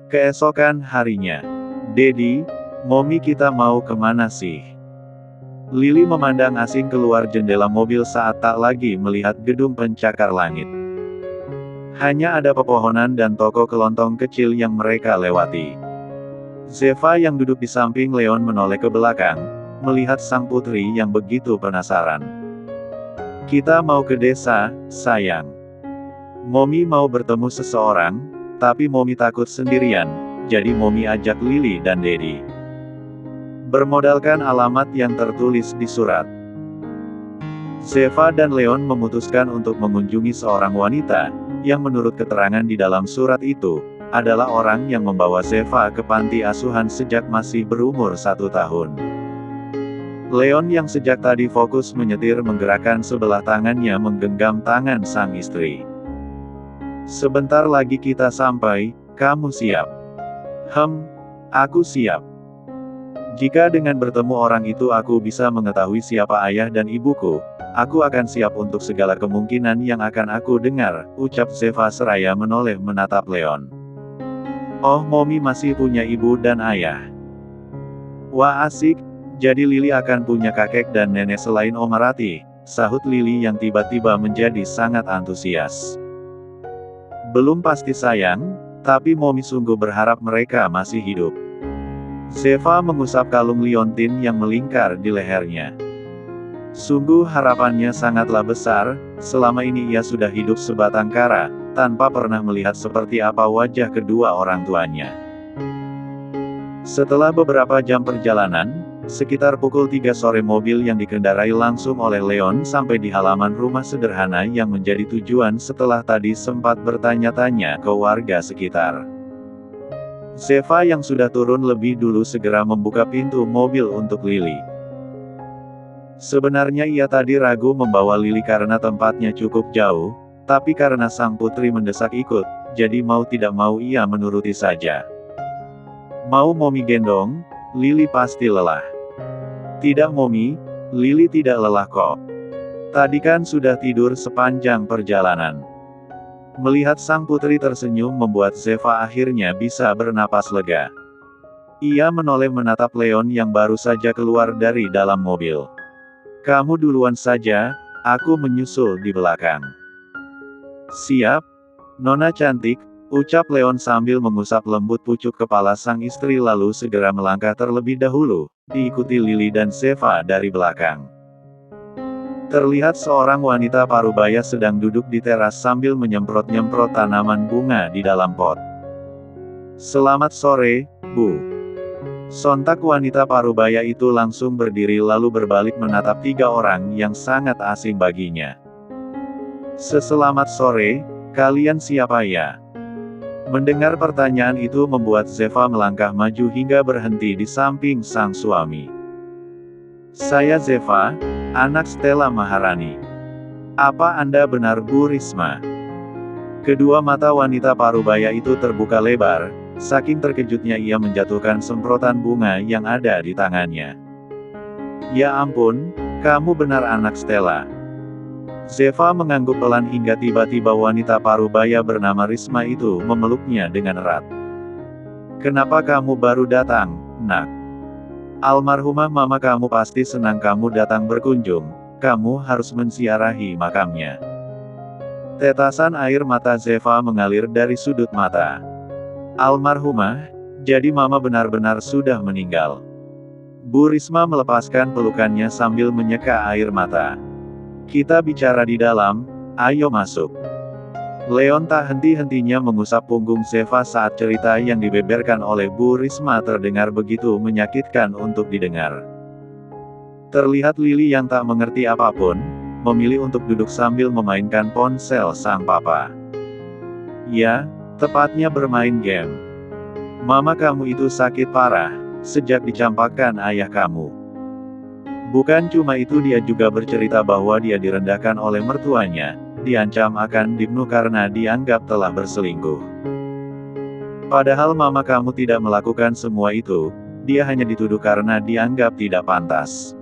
Keesokan harinya. Dedi, Momi kita mau kemana sih? Lily memandang asing keluar jendela mobil saat tak lagi melihat gedung pencakar langit. Hanya ada pepohonan dan toko kelontong kecil yang mereka lewati. Zeva yang duduk di samping Leon menoleh ke belakang, melihat sang putri yang begitu penasaran. Kita mau ke desa, sayang. Momi mau bertemu seseorang, tapi Momi takut sendirian, jadi Momi ajak Lily dan Dedi. Bermodalkan alamat yang tertulis di surat. Zeva dan Leon memutuskan untuk mengunjungi seorang wanita, yang menurut keterangan di dalam surat itu, adalah orang yang membawa Zeva ke panti asuhan sejak masih berumur 1 tahun. Leon yang sejak tadi fokus menyetir menggerakkan sebelah tangannya menggenggam tangan sang istri. Sebentar lagi kita sampai, kamu siap? Aku siap. Jika dengan bertemu orang itu aku bisa mengetahui siapa ayah dan ibuku, aku akan siap untuk segala kemungkinan yang akan aku dengar, ucap Zeva seraya menoleh menatap Leon. Oh, Momi masih punya ibu dan ayah. Wah asik, jadi Lily akan punya kakek dan nenek selain Oma Rati, sahut Lily yang tiba-tiba menjadi sangat antusias. Belum pasti sayang, tapi Momi sungguh berharap mereka masih hidup. Zeva mengusap kalung liontin yang melingkar di lehernya. Sungguh harapannya sangatlah besar, selama ini ia sudah hidup sebatang kara, tanpa pernah melihat seperti apa wajah kedua orang tuanya. Setelah beberapa jam perjalanan, sekitar pukul 3 sore mobil yang dikendarai langsung oleh Leon sampai di halaman rumah sederhana yang menjadi tujuan setelah tadi sempat bertanya-tanya ke warga sekitar. Zeva yang sudah turun lebih dulu segera membuka pintu mobil untuk Lily. Sebenarnya ia tadi ragu membawa Lily karena tempatnya cukup jauh, tapi karena sang putri mendesak ikut, jadi mau tidak mau ia menuruti saja. Mau Momi gendong? Lily pasti lelah. Tidak Momi, Lily tidak lelah kok. Tadi kan sudah tidur sepanjang perjalanan. Melihat sang putri tersenyum membuat Zeva akhirnya bisa bernapas lega. Ia menoleh menatap Leon yang baru saja keluar dari dalam mobil. Kamu duluan saja, aku menyusul di belakang. Siap, Nona cantik, ucap Leon sambil mengusap lembut pucuk kepala sang istri lalu segera melangkah terlebih dahulu, diikuti Lily dan Zeva dari belakang. Terlihat seorang wanita parubaya sedang duduk di teras sambil menyemprot-nyemprot tanaman bunga di dalam pot. Selamat sore, Bu. Sontak wanita parubaya itu langsung berdiri lalu berbalik menatap 3 orang yang sangat asing baginya. Selamat sore, kalian siapa ya? Mendengar pertanyaan itu membuat Zeva melangkah maju hingga berhenti di samping sang suami. Saya Zeva, anak Stella Maharani. Apa Anda benar Bu Risma? Kedua mata wanita parubaya itu terbuka lebar, saking terkejutnya ia menjatuhkan semprotan bunga yang ada di tangannya. Ya ampun, kamu benar anak Stella. Zeva mengangguk pelan hingga tiba-tiba wanita parubaya bernama Risma itu memeluknya dengan erat. Kenapa kamu baru datang, Nak? Almarhumah mama kamu pasti senang kamu datang berkunjung, kamu harus menziarahi makamnya. Tetesan air mata Zeva mengalir dari sudut mata. Almarhumah, jadi mama benar-benar sudah meninggal. Bu Risma melepaskan pelukannya sambil menyeka air mata. Kita bicara di dalam, ayo masuk. Leon tak henti-hentinya mengusap punggung Zeva saat cerita yang dibeberkan oleh Bu Risma terdengar begitu menyakitkan untuk didengar. Terlihat Lily yang tak mengerti apapun, memilih untuk duduk sambil memainkan ponsel sang papa. Ya, tepatnya bermain game. Mama kamu itu sakit parah, sejak dicampakkan ayah kamu. Bukan cuma itu dia juga bercerita bahwa dia direndahkan oleh mertuanya. Diancam akan dibunuh karena dianggap telah berselingkuh. Padahal mama kamu tidak melakukan semua itu, dia hanya dituduh karena dianggap tidak pantas.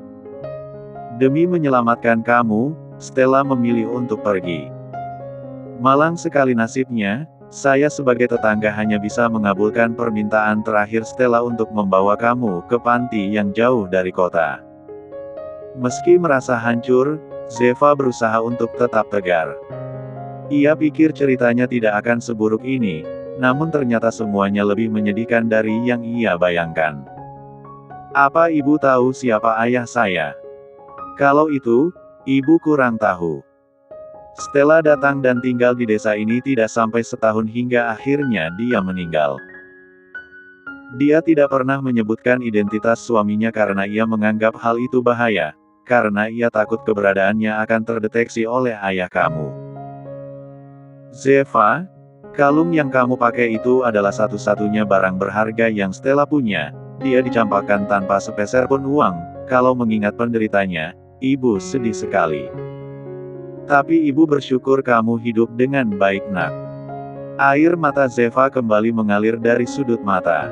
Demi menyelamatkan kamu, Stella memilih untuk pergi. Malang sekali nasibnya, Saya sebagai tetangga hanya bisa mengabulkan permintaan terakhir Stella untuk membawa kamu ke panti yang jauh dari kota. Meski merasa hancur, Zeva berusaha untuk tetap tegar. Ia pikir ceritanya tidak akan seburuk ini, namun ternyata semuanya lebih menyedihkan dari yang ia bayangkan. Apa ibu tahu siapa ayah saya? Kalau itu, ibu kurang tahu. Stella datang dan tinggal di desa ini tidak sampai setahun hingga akhirnya dia meninggal. Dia tidak pernah menyebutkan identitas suaminya karena ia menganggap hal itu bahaya, karena ia takut keberadaannya akan terdeteksi oleh ayah kamu. Zeva, kalung yang kamu pakai itu adalah satu-satunya barang berharga yang Stella punya. Dia dicampakkan tanpa sepeser pun uang. Kalau mengingat penderitanya, ibu sedih sekali. Tapi ibu bersyukur kamu hidup dengan baik nak. Air mata Zeva kembali mengalir dari sudut mata.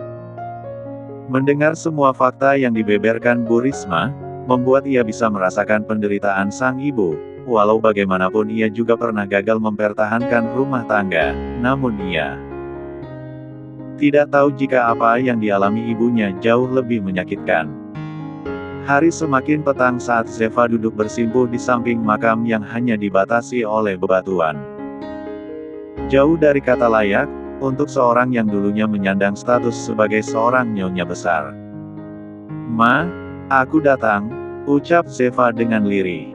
Mendengar semua fakta yang dibeberkan Bu Risma, membuat ia bisa merasakan penderitaan sang ibu. Walau bagaimanapun ia juga pernah gagal mempertahankan rumah tangga, namun ia tidak tahu jika apa yang dialami ibunya jauh lebih menyakitkan. Hari semakin petang saat Zeva duduk bersimpuh di samping makam yang hanya dibatasi oleh bebatuan. Jauh dari kata layak, untuk seorang yang dulunya menyandang status sebagai seorang nyonya besar. "Ma, aku datang," ucap Zeva dengan lirih.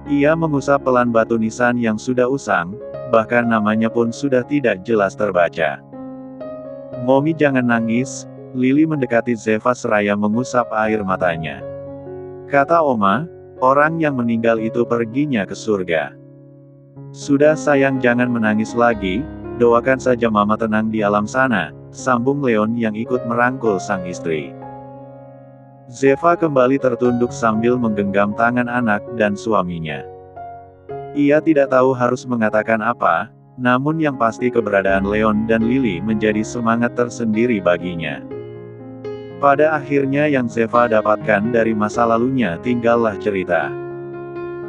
Ia mengusap pelan batu nisan yang sudah usang, bahkan namanya pun sudah tidak jelas terbaca. "Momi jangan nangis," Lili mendekati Zeva seraya mengusap air matanya. Kata Oma, orang yang meninggal itu perginya ke surga. "Sudah sayang jangan menangis lagi, doakan saja Mama tenang di alam sana," sambung Leon yang ikut merangkul sang istri. Zeva kembali tertunduk sambil menggenggam tangan anak dan suaminya. Ia tidak tahu harus mengatakan apa, namun yang pasti keberadaan Leon dan Lily menjadi semangat tersendiri baginya. Pada akhirnya yang Zeva dapatkan dari masa lalunya tinggallah cerita.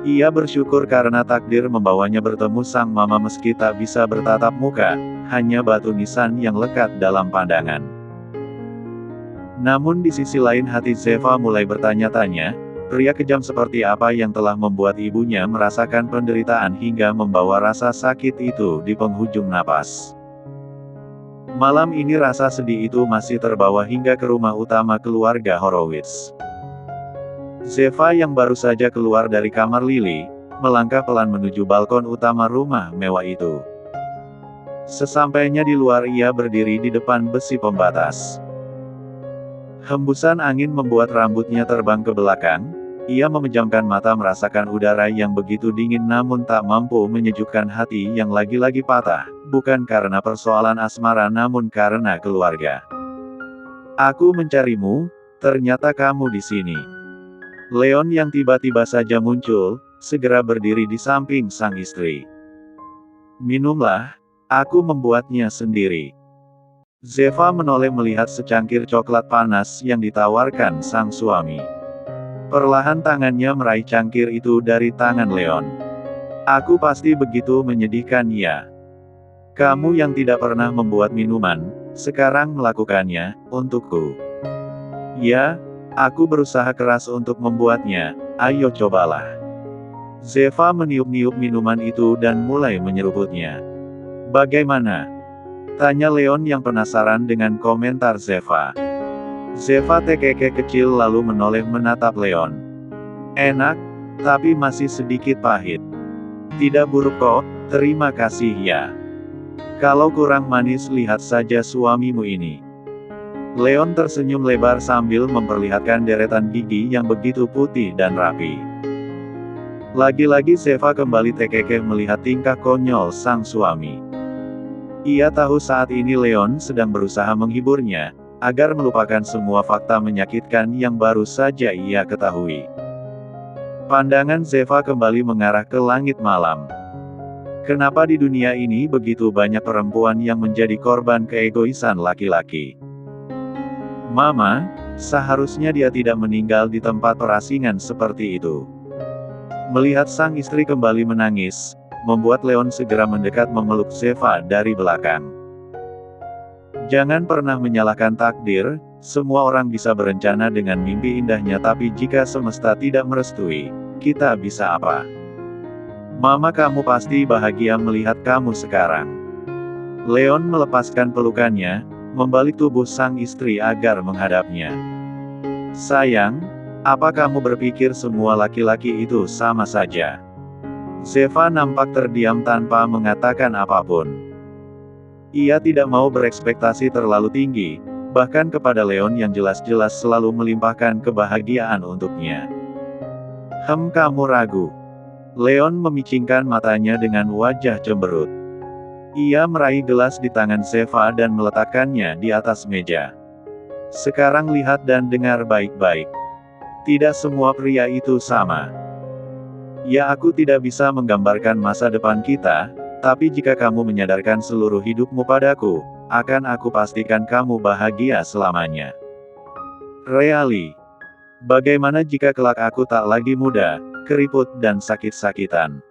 Ia bersyukur karena takdir membawanya bertemu sang mama meski tak bisa bertatap muka, hanya batu nisan yang lekat dalam pandangan. Namun di sisi lain hati Zeva mulai bertanya-tanya, pria kejam seperti apa yang telah membuat ibunya merasakan penderitaan hingga membawa rasa sakit itu di penghujung napas. Malam ini rasa sedih itu masih terbawa hingga ke rumah utama keluarga Horowitz. Zeva yang baru saja keluar dari kamar Lily, melangkah pelan menuju balkon utama rumah mewah itu. Sesampainya di luar ia berdiri di depan besi pembatas. Hembusan angin membuat rambutnya terbang ke belakang, ia memejamkan mata merasakan udara yang begitu dingin namun tak mampu menyejukkan hati yang lagi-lagi patah, bukan karena persoalan asmara namun karena keluarga. "Aku mencarimu, ternyata kamu di sini." Leon yang tiba-tiba saja muncul, segera berdiri di samping sang istri. "Minumlah, aku membuatnya sendiri." Zeva menoleh melihat secangkir coklat panas yang ditawarkan sang suami. Perlahan tangannya meraih cangkir itu dari tangan Leon. "Aku pasti begitu menyedihkan ya. Kamu yang tidak pernah membuat minuman, sekarang melakukannya, untukku." "Ya, aku berusaha keras untuk membuatnya, ayo cobalah." Zeva meniup-niup minuman itu dan mulai menyeruputnya. "Bagaimana?" tanya Leon yang penasaran dengan komentar Zeva. Zeva terkekeh kecil lalu menoleh menatap Leon. "Enak, tapi masih sedikit pahit." "Tidak buruk kok, terima kasih ya. Kalau kurang manis lihat saja suamimu ini." Leon tersenyum lebar sambil memperlihatkan deretan gigi yang begitu putih dan rapi. Lagi-lagi Zeva kembali terkekeh melihat tingkah konyol sang suami. Ia tahu saat ini Leon sedang berusaha menghiburnya, agar melupakan semua fakta menyakitkan yang baru saja ia ketahui. Pandangan Zeva kembali mengarah ke langit malam. Kenapa di dunia ini begitu banyak perempuan yang menjadi korban keegoisan laki-laki? "Mama, seharusnya dia tidak meninggal di tempat perasingan seperti itu." Melihat sang istri kembali menangis, membuat Leon segera mendekat memeluk Zeva dari belakang. Jangan pernah menyalahkan takdir, semua orang bisa berencana dengan mimpi indahnya tapi jika semesta tidak merestui, kita bisa apa? Mama kamu pasti bahagia melihat kamu sekarang. Leon melepaskan pelukannya, membalik tubuh sang istri agar menghadapnya. Sayang, apa kamu berpikir semua laki-laki itu sama saja? Zeva nampak terdiam tanpa mengatakan apapun. Ia tidak mau berekspektasi terlalu tinggi, bahkan kepada Leon yang jelas-jelas selalu melimpahkan kebahagiaan untuknya. Kamu ragu. Leon memicingkan matanya dengan wajah cemberut. Ia meraih gelas di tangan Zeva dan meletakkannya di atas meja. Sekarang lihat dan dengar baik-baik. Tidak semua pria itu sama. Ya, aku tidak bisa menggambarkan masa depan kita, tapi jika kamu menyadarkan seluruh hidupmu padaku, akan aku pastikan kamu bahagia selamanya. Really? Bagaimana jika kelak aku tak lagi muda, keriput dan sakit-sakitan?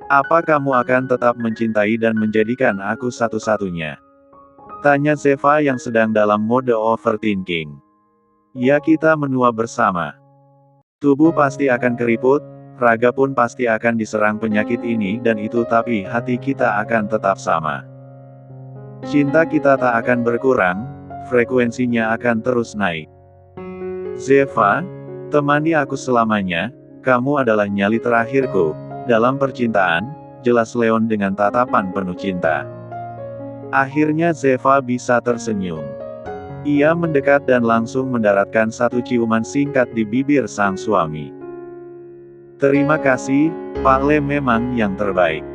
Apa kamu akan tetap mencintai dan menjadikan aku satu-satunya? Tanya Zeva yang sedang dalam mode overthinking. Ya, kita menua bersama. Tubuh pasti akan keriput, raga pun pasti akan diserang penyakit ini dan itu tapi hati kita akan tetap sama. Cinta kita tak akan berkurang, frekuensinya akan terus naik. Zeva, temani aku selamanya, kamu adalah nyali terakhirku. Dalam percintaan, jelas Leon dengan tatapan penuh cinta. Akhirnya Zeva bisa tersenyum. Ia mendekat dan langsung mendaratkan satu ciuman singkat di bibir sang suami. Terima kasih, Pak Le memang yang terbaik.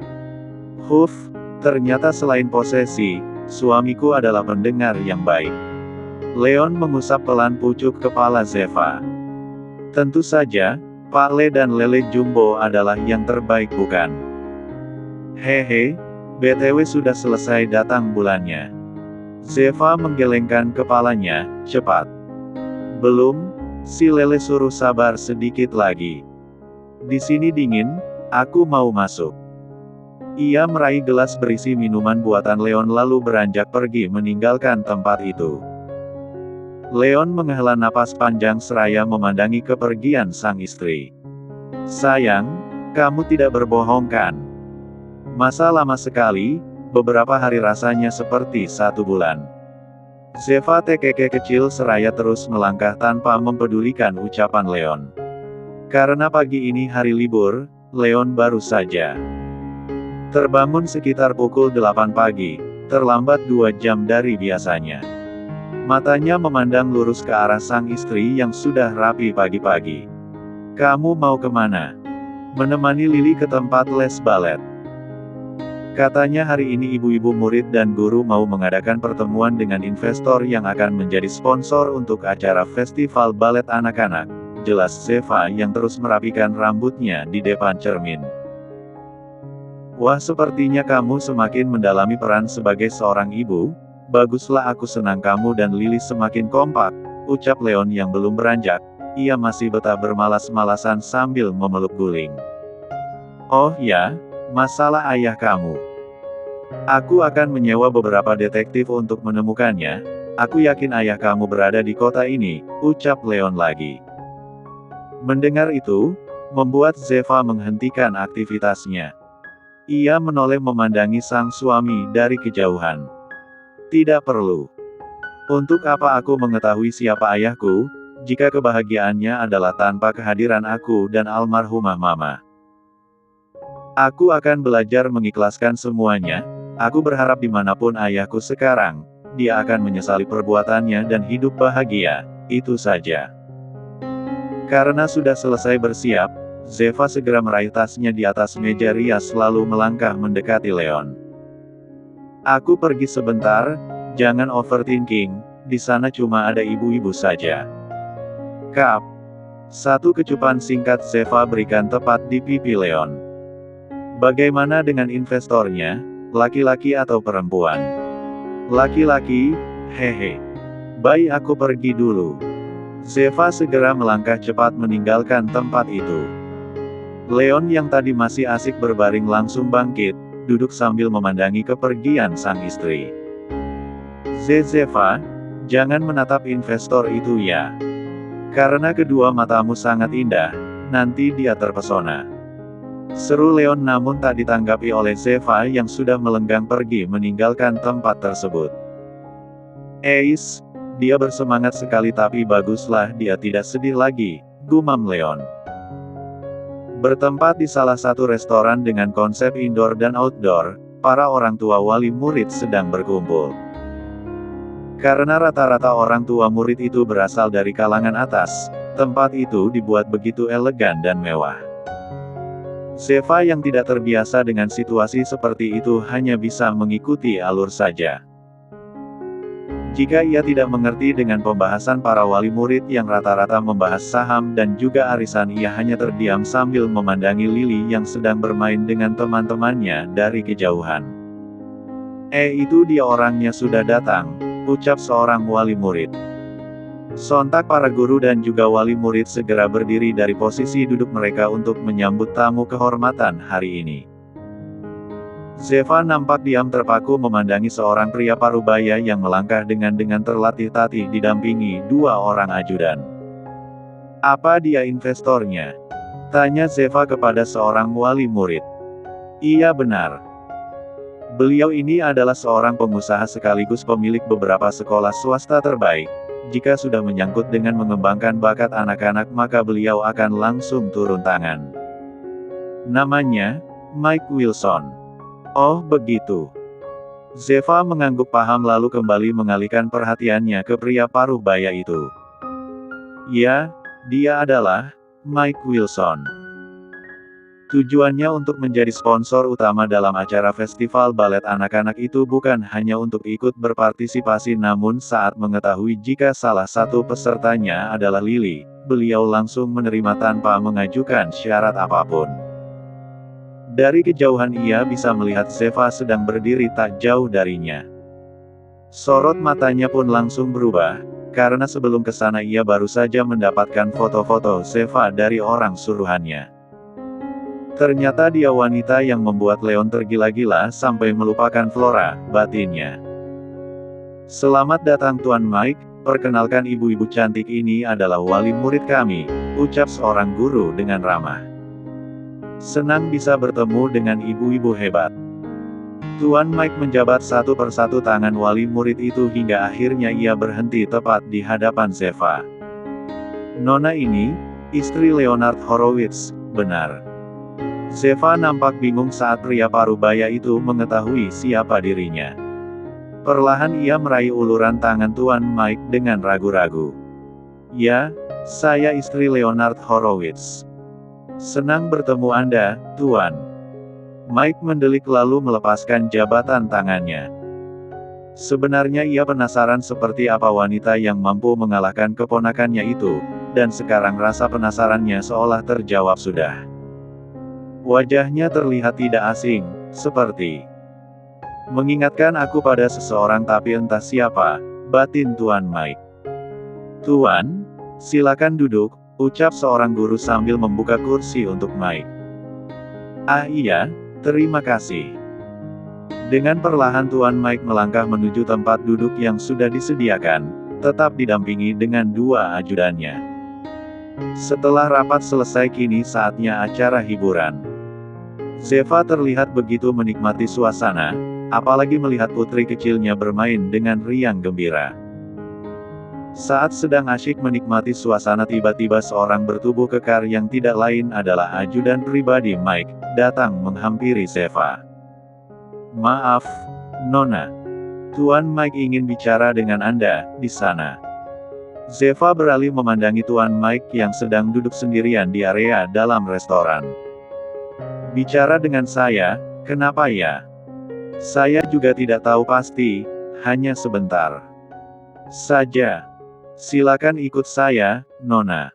Ternyata selain posesi, suamiku adalah pendengar yang baik. Leon mengusap pelan pucuk kepala Zeva. Tentu saja, Pak Le dan Lele Jumbo adalah yang terbaik bukan? Hehe, BTW sudah selesai datang bulannya. Zeva menggelengkan kepalanya, cepat. Belum, si Lele suruh sabar sedikit lagi. Di sini dingin, aku mau masuk. Ia meraih gelas berisi minuman buatan Leon lalu beranjak pergi meninggalkan tempat itu. Leon menghela napas panjang seraya memandangi kepergian sang istri. Sayang, kamu tidak berbohong kan? Masa lama sekali, beberapa hari rasanya seperti 1 bulan. Zeva tekeke kecil seraya terus melangkah tanpa mempedulikan ucapan Leon. Karena pagi ini hari libur, Leon baru saja terbangun sekitar pukul 8 pagi, terlambat 2 jam dari biasanya. Matanya memandang lurus ke arah sang istri yang sudah rapi pagi-pagi. Kamu mau kemana? Menemani Lily ke tempat les balet. Katanya hari ini ibu-ibu murid dan guru mau mengadakan pertemuan dengan investor yang akan menjadi sponsor untuk acara festival balet anak-anak. Jelas Zeva yang terus merapikan rambutnya di depan cermin. Wah, sepertinya kamu semakin mendalami peran sebagai seorang ibu. Baguslah, aku senang kamu dan Lily semakin kompak, ucap Leon yang belum beranjak. Ia masih betah bermalas-malasan sambil memeluk guling. Oh ya, masalah ayah kamu. Aku akan menyewa beberapa detektif untuk menemukannya. Aku yakin ayah kamu berada di kota ini, ucap Leon lagi. Mendengar itu, membuat Zeva menghentikan aktivitasnya. Ia menoleh memandangi sang suami dari kejauhan. Tidak perlu. Untuk apa aku mengetahui siapa ayahku, jika kebahagiaannya adalah tanpa kehadiran aku dan almarhumah mama. Aku akan belajar mengikhlaskan semuanya. Aku berharap dimanapun ayahku sekarang, dia akan menyesali perbuatannya dan hidup bahagia, itu saja. Karena sudah selesai bersiap, Zeva segera meraih tasnya di atas meja rias lalu melangkah mendekati Leon. Aku pergi sebentar, jangan overthinking, di sana cuma ada ibu-ibu saja. Kap. Satu kecupan singkat Zeva berikan tepat di pipi Leon. Bagaimana dengan investornya, laki-laki atau perempuan? Laki-laki, hehe. Baik, aku pergi dulu. Zeva segera melangkah cepat meninggalkan tempat itu. Leon yang tadi masih asik berbaring langsung bangkit, duduk sambil memandangi kepergian sang istri. Zeva, jangan menatap investor itu ya. Karena kedua matamu sangat indah, nanti dia terpesona. Seru Leon namun tak ditanggapi oleh Zeva yang sudah melenggang pergi meninggalkan tempat tersebut. Eis, dia bersemangat sekali tapi baguslah dia tidak sedih lagi, gumam Leon. Bertempat di salah satu restoran dengan konsep indoor dan outdoor, para orang tua wali murid sedang berkumpul. Karena rata-rata orang tua murid itu berasal dari kalangan atas, tempat itu dibuat begitu elegan dan mewah. Zeva yang tidak terbiasa dengan situasi seperti itu hanya bisa mengikuti alur saja. Jika ia tidak mengerti dengan pembahasan para wali murid yang rata-rata membahas saham dan juga arisan, ia hanya terdiam sambil memandangi Lily yang sedang bermain dengan teman-temannya dari kejauhan. Itu dia orangnya sudah datang, ucap seorang wali murid. Sontak para guru dan juga wali murid segera berdiri dari posisi duduk mereka untuk menyambut tamu kehormatan hari ini. Zeva nampak diam terpaku memandangi seorang pria parubaya yang melangkah dengan terlatih-tatih didampingi dua orang ajudan. Apa dia investornya? Tanya Zeva kepada seorang wali murid. Iya benar. Beliau ini adalah seorang pengusaha sekaligus pemilik beberapa sekolah swasta terbaik. Jika sudah menyangkut dengan mengembangkan bakat anak-anak maka beliau akan langsung turun tangan. Namanya, Mike Wilson. Oh begitu. Zeva mengangguk paham lalu kembali mengalihkan perhatiannya ke pria parubaya itu. Ya, dia adalah Mike Wilson. Tujuannya untuk menjadi sponsor utama dalam acara festival balet anak-anak itu bukan hanya untuk ikut berpartisipasi namun saat mengetahui jika salah satu pesertanya adalah Lily, beliau langsung menerima tanpa mengajukan syarat apapun. Dari kejauhan ia bisa melihat Zeva sedang berdiri tak jauh darinya. Sorot matanya pun langsung berubah, karena sebelum kesana ia baru saja mendapatkan foto-foto Zeva dari orang suruhannya. Ternyata dia wanita yang membuat Leon tergila-gila sampai melupakan flora batinnya. Selamat datang Tuan Mike, perkenalkan ibu-ibu cantik ini adalah wali murid kami, ucap seorang guru dengan ramah. Senang bisa bertemu dengan ibu-ibu hebat. Tuan Mike menjabat satu persatu tangan wali murid itu hingga akhirnya ia berhenti tepat di hadapan Zeva. Nona ini, istri Leonard Horowitz, benar. Zeva nampak bingung saat pria parubaya itu mengetahui siapa dirinya. Perlahan ia meraih uluran tangan Tuan Mike dengan ragu-ragu. Ya, saya istri Leonard Horowitz. Senang bertemu Anda, Tuan. Mike mendelik lalu melepaskan jabatan tangannya. Sebenarnya ia penasaran seperti apa wanita yang mampu mengalahkan keponakannya itu, dan sekarang rasa penasarannya seolah terjawab sudah. Wajahnya terlihat tidak asing, seperti mengingatkan aku pada seseorang tapi entah siapa, batin Tuan Mike. Tuan, silakan duduk, ucap seorang guru sambil membuka kursi untuk Mike. Ah iya, terima kasih. Dengan perlahan Tuan Mike melangkah menuju tempat duduk yang sudah disediakan, tetap didampingi dengan dua ajudannya. Setelah rapat selesai kini saatnya acara hiburan. Zeva terlihat begitu menikmati suasana, apalagi melihat putri kecilnya bermain dengan riang gembira. Saat sedang asyik menikmati suasana tiba-tiba seorang bertubuh kekar yang tidak lain adalah ajudan pribadi Mike, datang menghampiri Zeva. Maaf, Nona. Tuan Mike ingin bicara dengan Anda, di sana. Zeva beralih memandangi Tuan Mike yang sedang duduk sendirian di area dalam restoran. Bicara dengan saya, kenapa ya? Saya juga tidak tahu pasti, hanya sebentar saja. Silakan ikut saya, Nona.